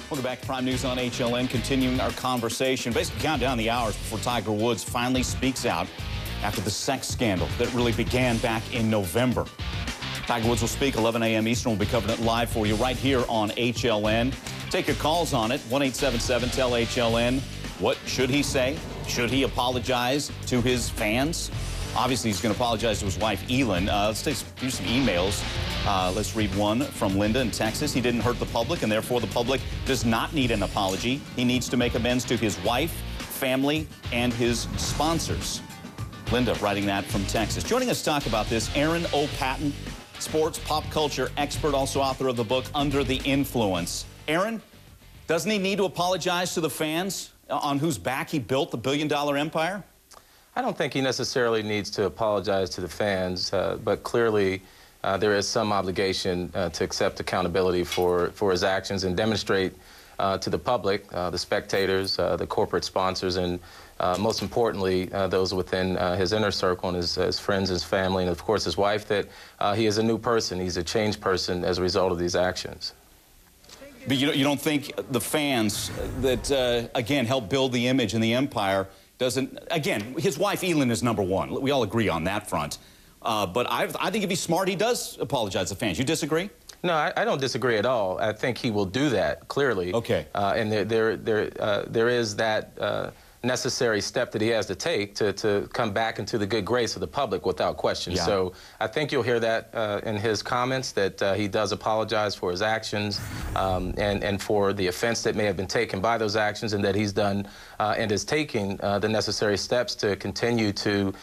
Welcome back to Prime News on HLN, continuing our conversation. Basically, count down the hours before Tiger Woods finally speaks out after the sex scandal that really began back in November. Tiger Woods will speak 11 a.m. Eastern. We'll be covering it live for you right here on HLN. Take your calls on it, 1-877-TEL-HLN. What should he say? Should he apologize to his fans? Obviously, he's going to apologize to his wife, Elin. Let's do some emails. Let's read one from Linda in Texas. He didn't hurt the public, and therefore the public does not need an apology. He needs to make amends to his wife, family, and his sponsors. Linda writing that from Texas. Joining us to talk about this, Aaron O. Patton, sports pop culture expert, also author of the book Under the Influence. Aaron, doesn't he need to apologize to the fans on whose back he built the billion-dollar empire? I don't think he necessarily needs to apologize to the fans, but clearly there is some obligation to accept accountability for his actions and demonstrate to the public, the spectators, the corporate sponsors, and most importantly, those within his inner circle and his friends, his family, and of course his wife, that he is a new person. He's a changed person as a result of these actions. But you don't think the fans that, again, helped build the image and the empire doesn't, again, his wife, Elin, is number one. We all agree on that front. But I think if he's smart, he does apologize to fans. You disagree? No, I don't disagree at all. I think he will do that, clearly. Okay. And there is that necessary step that he has to take to come back into the good grace of the public without question. Yeah. So I think you'll hear that in his comments, that he does apologize for his actions and for the offense that may have been taken by those actions, and that he's done and is taking the necessary steps to continue to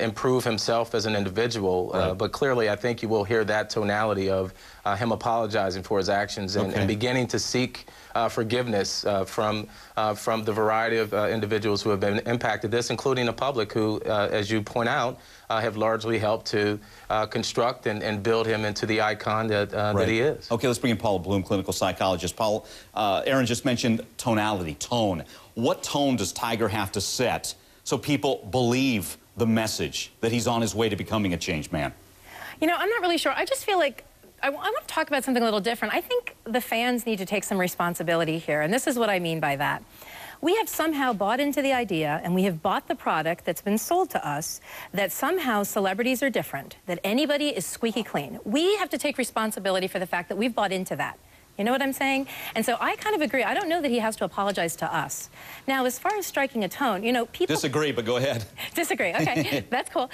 improve himself as an individual. Right. But clearly, I think you will hear that tonality of him apologizing for his actions and beginning to seek forgiveness from the variety of individuals who have been impacted this, including the public who, as you point out, have largely helped to construct and build him into the icon that he is. Okay, let's bring in Paula Bloom, clinical psychologist. Paul, Aaron just mentioned tonality, tone. What tone does Tiger have to set so people believe the message that he's on his way to becoming a changed man? You know, I'm not really sure. I just feel like I want to talk about something a little different. I think the fans need to take some responsibility here, and this is what I mean by that. We have somehow bought into the idea, and we have bought the product that's been sold to us, that somehow celebrities are different, that anybody is squeaky clean. We have to take responsibility for the fact that we've bought into that. You know what I'm saying? And so I kind of agree. I don't know that he has to apologize to us. Now, as far as striking a tone, you know, people... Disagree, but go ahead. Disagree, okay. That's cool.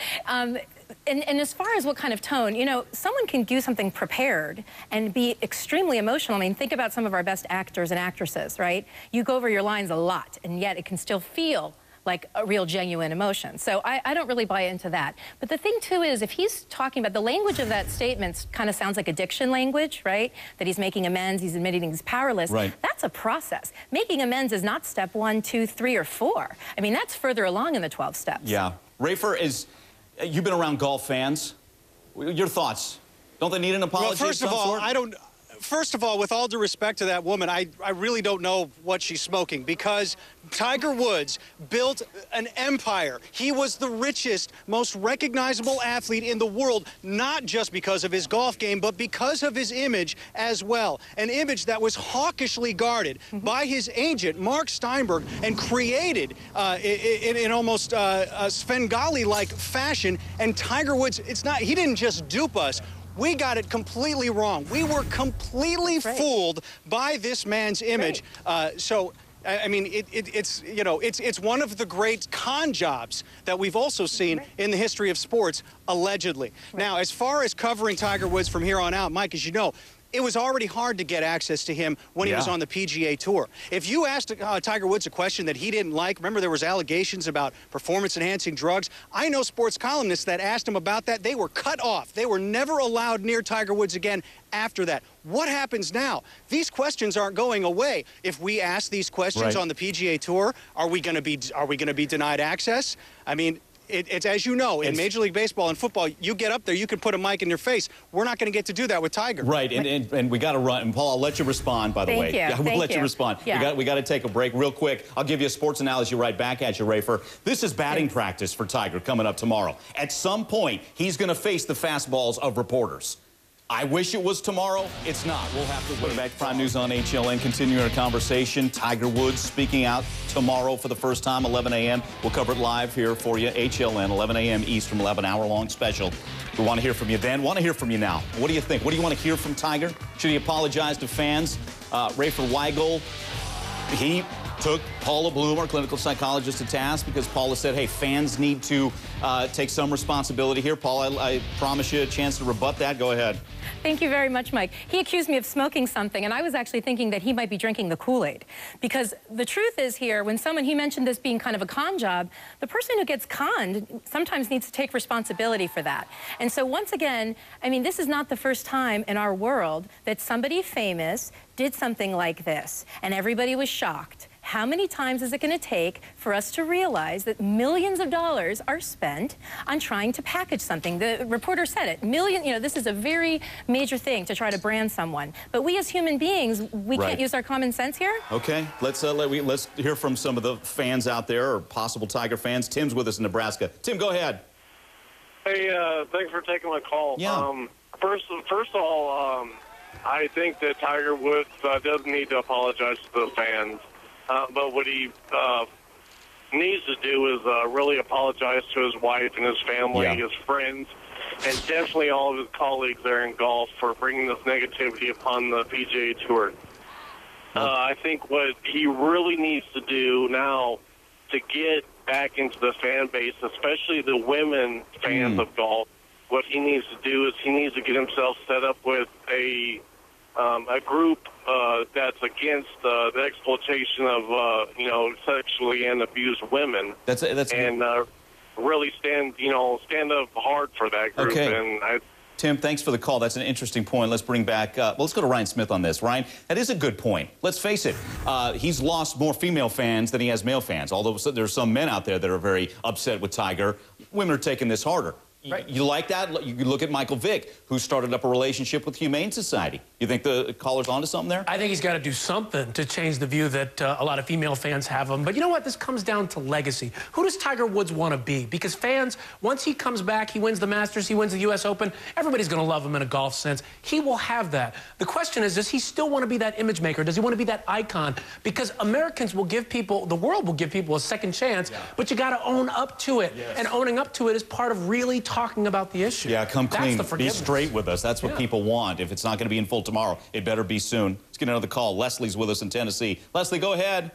And as far as what kind of tone, you know, someone can do something prepared and be extremely emotional. I mean, think about some of our best actors and actresses, right? You go over your lines a lot, and yet it can still feel like a real genuine emotion. So I don't really buy into that. But the thing, too, is if he's talking about the language of that statement kind of sounds like addiction language, right? That he's making amends, he's admitting he's powerless. Right. That's a process. Making amends is not step 1, 2, 3, or 4. I mean, that's further along in the 12 steps. Yeah. Rafer, you've been around golf fans. Your thoughts? Don't they need an apology? Well, first of all, with all due respect to that woman, I really don't know what she's smoking, because Tiger Woods built an empire. He was the richest, most recognizable athlete in the world, not just because of his golf game, but because of his image as well. An image that was hawkishly guarded by his agent, Mark Steinberg, and created in almost Svengali-like fashion. And Tiger Woods, he didn't just dupe us. We got it completely wrong. We were completely fooled by this man's image. So, I mean, it's one of the great con jobs that we've also seen in the history of sports, allegedly. Now, as far as covering Tiger Woods from here on out, Mike, as you know, it was already hard to get access to him when he was on the PGA Tour. If you asked Tiger Woods a question that he didn't like, remember there was allegations about performance-enhancing drugs? I know sports columnists that asked him about that. They were cut off. They were never allowed near Tiger Woods again after that. What happens now? These questions aren't going away. If we ask these questions on the PGA Tour, are we going to be denied access? I mean, it's as you know, in Major League Baseball and football, you get up there, you can put a mic in your face. We're not going to get to do that with Tiger. Right, and we got to run. And Paul, I'll let you respond, by the way. Thank you. We'll let you respond. Yeah. We got to take a break real quick. I'll give you a sports analogy right back at you, Rafer. This is batting practice for Tiger coming up tomorrow. At some point, he's going to face the fastballs of reporters. I wish it was tomorrow. It's not. We'll have to put it back to Prime News on HLN. Continuing our conversation. Tiger Woods speaking out tomorrow for the first time, 11 a.m. We'll cover it live here for you. HLN, 11 a.m. Eastern, 11-hour-long special. We want to hear from you then. Want to hear from you now. What do you think? What do you want to hear from Tiger? Should he apologize to fans? Rayford Weigel, he took Paula Bloom, our clinical psychologist, to task because Paula said, hey, fans need to take some responsibility here. Paula, I promise you a chance to rebut that. Go ahead. Thank you very much, Mike. He accused me of smoking something, and I was actually thinking that he might be drinking the Kool-Aid. Because the truth is here, when he mentioned this being kind of a con job, the person who gets conned sometimes needs to take responsibility for that. And so once again, I mean, this is not the first time in our world that somebody famous did something like this, and everybody was shocked. How many times is it going to take for us to realize that millions of dollars are spent on trying to package something? The reporter said it. This is a very major thing to try to brand someone. But we as human beings, we can't use our common sense here. Okay, let's hear from some of the fans out there, or possible Tiger fans. Tim's with us in Nebraska. Tim, go ahead. Hey, thanks for taking my call. Yeah. First of all, I think that Tiger Woods does need to apologize to the fans. But what he needs to do is really apologize to his wife and his family, his friends, and definitely all of his colleagues there in golf for bringing this negativity upon the PGA Tour. I think what he really needs to do now to get back into the fan base, especially the women fans of golf, what he needs to do is he needs to get himself set up with a group that's against the exploitation of sexually and abused women. Really stand up hard for that group. Okay. And Tim, thanks for the call. That's an interesting point. Let's bring back, let's go to Ryan Smith on this. Ryan, that is a good point. Let's face it, he's lost more female fans than he has male fans, although there's some men out there that are very upset with Tiger. Women are taking this harder. Right. You like that? You look at Michael Vick, who started up a relationship with Humane Society. You think the caller's onto something there? I think he's got to do something to change the view that a lot of female fans have him. But you know what? This comes down to legacy. Who does Tiger Woods want to be? Because fans, once he comes back, he wins the Masters, he wins the U.S. Open, everybody's going to love him in a golf sense. He will have that. The question is, does he still want to be that image maker? Does he want to be that icon? Because Americans will give people, the world will give people a second chance, but you got to own up to it. Yes. And owning up to it is part of really talking about the issue. Yeah, come clean. Be straight with us. That's what people want. If it's not going to be in full tomorrow, it better be soon. Let's get another call. Leslie's with us in Tennessee. Leslie, go ahead.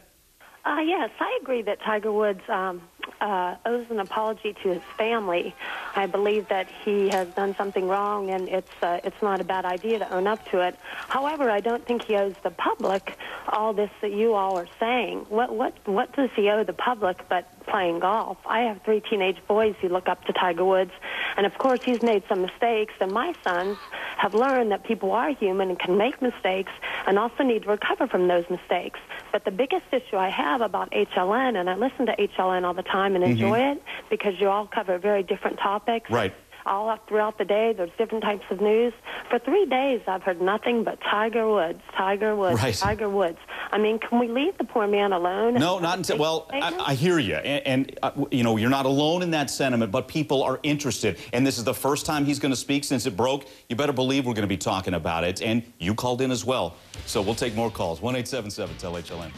Yes, I agree that Tiger Woods owes an apology to his family. I believe that he has done something wrong, and it's not a bad idea to own up to it. However, I don't think he owes the public all this that you all are saying. What does he owe the public but playing golf? I have 3 teenage boys who look up to Tiger Woods, and of course he's made some mistakes, and my sons have learned that people are human and can make mistakes and also need to recover from those mistakes. But the biggest issue I have about HLN, and I listen to HLN all the time and enjoy it because you all cover very different topics. Right. All throughout the day, there's different types of news. For 3 days, I've heard nothing but Tiger Woods, Tiger Woods, right. Tiger Woods. I mean, can we leave the poor man alone? No, not until, well, I hear you. And you're not alone in that sentiment, but people are interested. And this is the first time he's going to speak since it broke. You better believe we're going to be talking about it. And you called in as well. So we'll take more calls. 1-877-TEL-HLN.